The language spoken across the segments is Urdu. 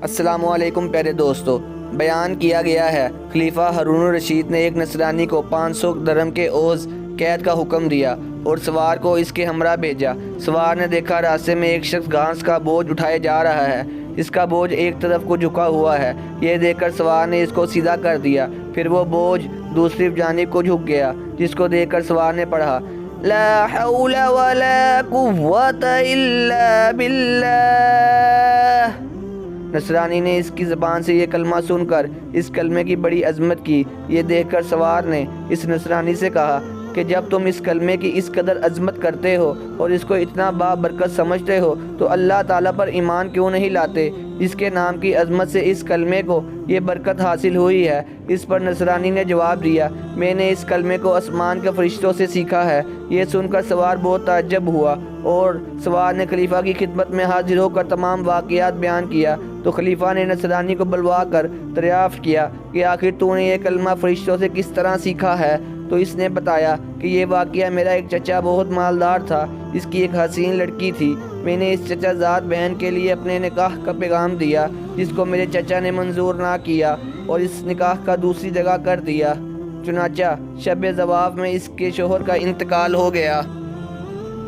السلام علیکم پیارے دوستو، بیان کیا گیا ہے خلیفہ ہارون الرشید نے ایک نصرانی کو 500 درہم کے عوض قید کا حکم دیا اور سوار کو اس کے ہمراہ بھیجا۔ سوار نے دیکھا راستے میں ایک شخص گھاس کا بوجھ اٹھائے جا رہا ہے، اس کا بوجھ ایک طرف کو جھکا ہوا ہے۔ یہ دیکھ کر سوار نے اس کو سیدھا کر دیا، پھر وہ بوجھ دوسری جانب کو جھک گیا، جس کو دیکھ کر سوار نے پڑھا لا حول ولا قوة الا باللہ۔ نصرانی نے اس کی زبان سے یہ کلمہ سن کر اس کلمے کی بڑی عظمت کی۔ یہ دیکھ کر سوار نے اس نصرانی سے کہا کہ جب تم اس کلمے کی اس قدر عظمت کرتے ہو اور اس کو اتنا بابرکت سمجھتے ہو تو اللہ تعالیٰ پر ایمان کیوں نہیں لاتے؟ اس کے نام کی عظمت سے اس کلمے کو یہ برکت حاصل ہوئی ہے۔ اس پر نصرانی نے جواب دیا، میں نے اس کلمے کو آسمان کے فرشتوں سے سیکھا ہے۔ یہ سن کر سوار بہت تعجب ہوا اور سوار نے خلیفہ کی خدمت میں حاضر ہو کر تمام واقعات بیان کیا تو خلیفہ نے نصرانی کو بلوا کر دریافت کیا کہ آخر تو نے یہ کلمہ فرشتوں سے کس طرح سیکھا ہے؟ تو اس نے بتایا کہ یہ واقعہ میرا ایک چچا بہت مالدار تھا، اس کی ایک حسین لڑکی تھی۔ میں نے اس چچا زاد بہن کے لیے اپنے نکاح کا پیغام دیا، جس کو میرے چچا نے منظور نہ کیا اور اس نکاح کا دوسری جگہ کر دیا۔ چنانچہ شب زواف میں اس کے شوہر کا انتقال ہو گیا۔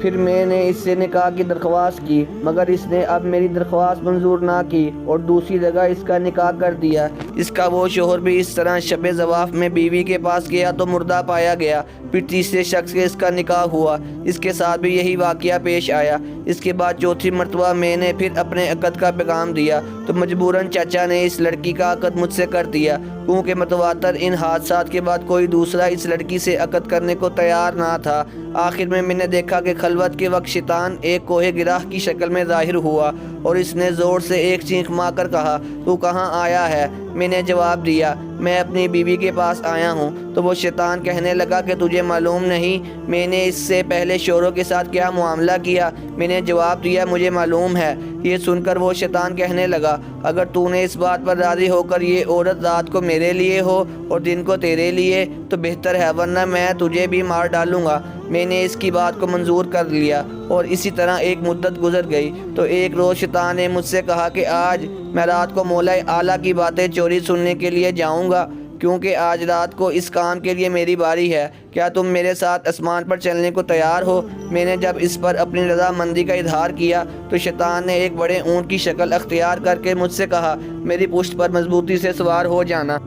پھر میں نے اس سے نکاح کی درخواست کی، مگر اس نے اب میری درخواست منظور نہ کی اور دوسری جگہ اس کا نکاح کر دیا۔ اس کا وہ شوہر بھی اس طرح شب زواف میں بیوی کے پاس گیا تو مردہ پایا گیا۔ پھر تیسرے شخص سے اس کا نکاح ہوا، اس کے ساتھ بھی یہی واقعہ پیش آیا۔ اس کے بعد چوتھی مرتبہ میں نے پھر اپنے عقد کا پیغام دیا تو مجبوراً چچا نے اس لڑکی کا عقد مجھ سے کر دیا، کیونکہ متواتر ان حادثات کے بعد کوئی دوسرا اس لڑکی سے عقد کرنے کو تیار نہ تھا۔ آخر میں نے دیکھا کہ خلوت کے وقت شیطان ایک کوہ گراہ کی شکل میں ظاہر ہوا اور اس نے زور سے ایک چیخ مار کر کہا، تو کہاں آیا ہے؟ میں نے جواب دیا، میں اپنی بیوی کے پاس آیا ہوں۔ تو وہ شیطان کہنے لگا کہ تجھے معلوم نہیں میں نے اس سے پہلے شوہروں کے ساتھ کیا معاملہ کیا؟ میں نے جواب دیا، مجھے معلوم ہے۔ یہ سن کر وہ شیطان کہنے لگا، اگر تو نے اس بات پر راضی ہو کر یہ عورت رات کو میرے لیے ہو اور دن کو تیرے لیے تو بہتر ہے، ورنہ میں تجھے بھی مار ڈالوں گا۔ میں نے اس کی بات کو منظور کر لیا اور اسی طرح ایک مدت گزر گئی تو ایک روز شیطان نے مجھ سے کہا کہ آج میں رات کو مولا اعلیٰ کی باتیں چوری سننے کے لیے جاؤں گا، کیونکہ آج رات کو اس کام کے لیے میری باری ہے۔ کیا تم میرے ساتھ آسمان پر چلنے کو تیار ہو؟ میں نے جب اس پر اپنی رضامندی کا اظہار کیا تو شیطان نے ایک بڑے اونٹ کی شکل اختیار کر کے مجھ سے کہا، میری پشت پر مضبوطی سے سوار ہو جانا۔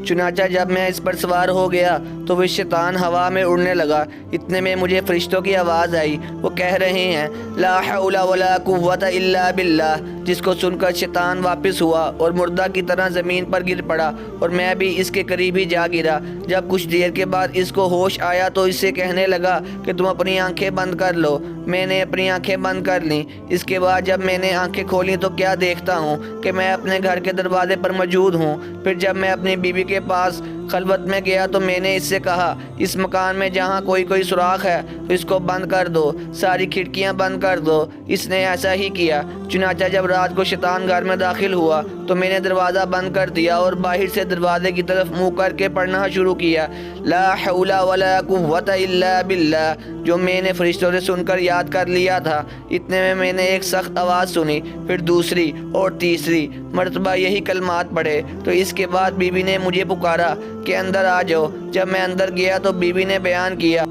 چنانچہ جب میں اس پر سوار ہو گیا تو وہ شیطان ہوا میں اڑنے لگا۔ اتنے میں مجھے فرشتوں کی آواز آئی، وہ کہہ رہے ہیں لا حول ولا قوة الا باللہ، جس کو سن کر شیطان واپس ہوا اور مردہ کی طرح زمین پر گر پڑا اور میں بھی اس کے قریب ہی جا گرا۔ جب کچھ دیر کے بعد اس کو ہوش آیا تو اس سے کہنے لگا کہ تم اپنی آنکھیں بند کر لو۔ میں نے اپنی آنکھیں بند کر لیں۔ اس کے بعد جب میں نے آنکھیں کھولیں تو کیا دیکھتا ہوں کہ میں اپنے گھر کے دروازے پر موجود ہوں۔ پھر جب میں اپنی بیوی کے پاس خلوت میں گیا تو میں نے اس سے کہا، اس مکان میں جہاں کوئی سوراخ ہے تو اس کو بند کر دو، ساری کھڑکیاں بند کر دو۔ اس نے ایسا ہی کیا۔ چنانچہ جب رات کو شیطان گھر میں داخل ہوا تو میں نے دروازہ بند کر دیا اور باہر سے دروازے کی طرف منہ کر کے پڑھنا شروع کیا، لا حول ولا قوة الا باللہ، جو میں نے فرشتوں سے سن کر یاد کر لیا تھا۔ اتنے میں نے ایک سخت آواز سنی، پھر دوسری اور تیسری مرتبہ یہی کلمات پڑھے تو اس کے بعد بیوی نے مجھے پکارا کہ اندر آ جاؤ۔ جب میں اندر گیا تو بیوی نے بیان کیا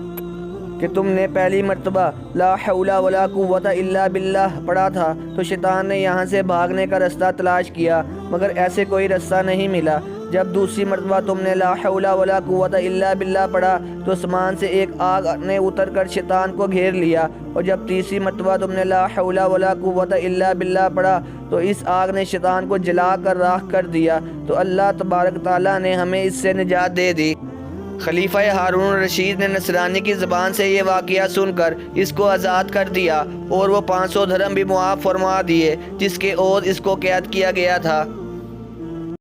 کہ تم نے پہلی مرتبہ لا حول ولا قوة الا باللہ پڑھا تھا تو شیطان نے یہاں سے بھاگنے کا رستہ تلاش کیا، مگر ایسے کوئی رستہ نہیں ملا۔ جب دوسری مرتبہ تم نے لا حول ولا قوة الا باللہ پڑھا تو آسمان سے ایک آگ نے اتر کر شیطان کو گھیر لیا، اور جب تیسری مرتبہ تم نے لا حول ولا قوة الا باللہ پڑھا تو اس آگ نے شیطان کو جلا کر راکھ کر دیا۔ تو اللہ تبارک تعالیٰ نے ہمیں اس سے نجات دے دی۔ خلیفہ ہارون الرشید نے نصرانی کی زبان سے یہ واقعہ سن کر اس کو آزاد کر دیا اور وہ 500 درہم بھی معاف فرما دیے جس کے عوض اس کو قید کیا گیا تھا۔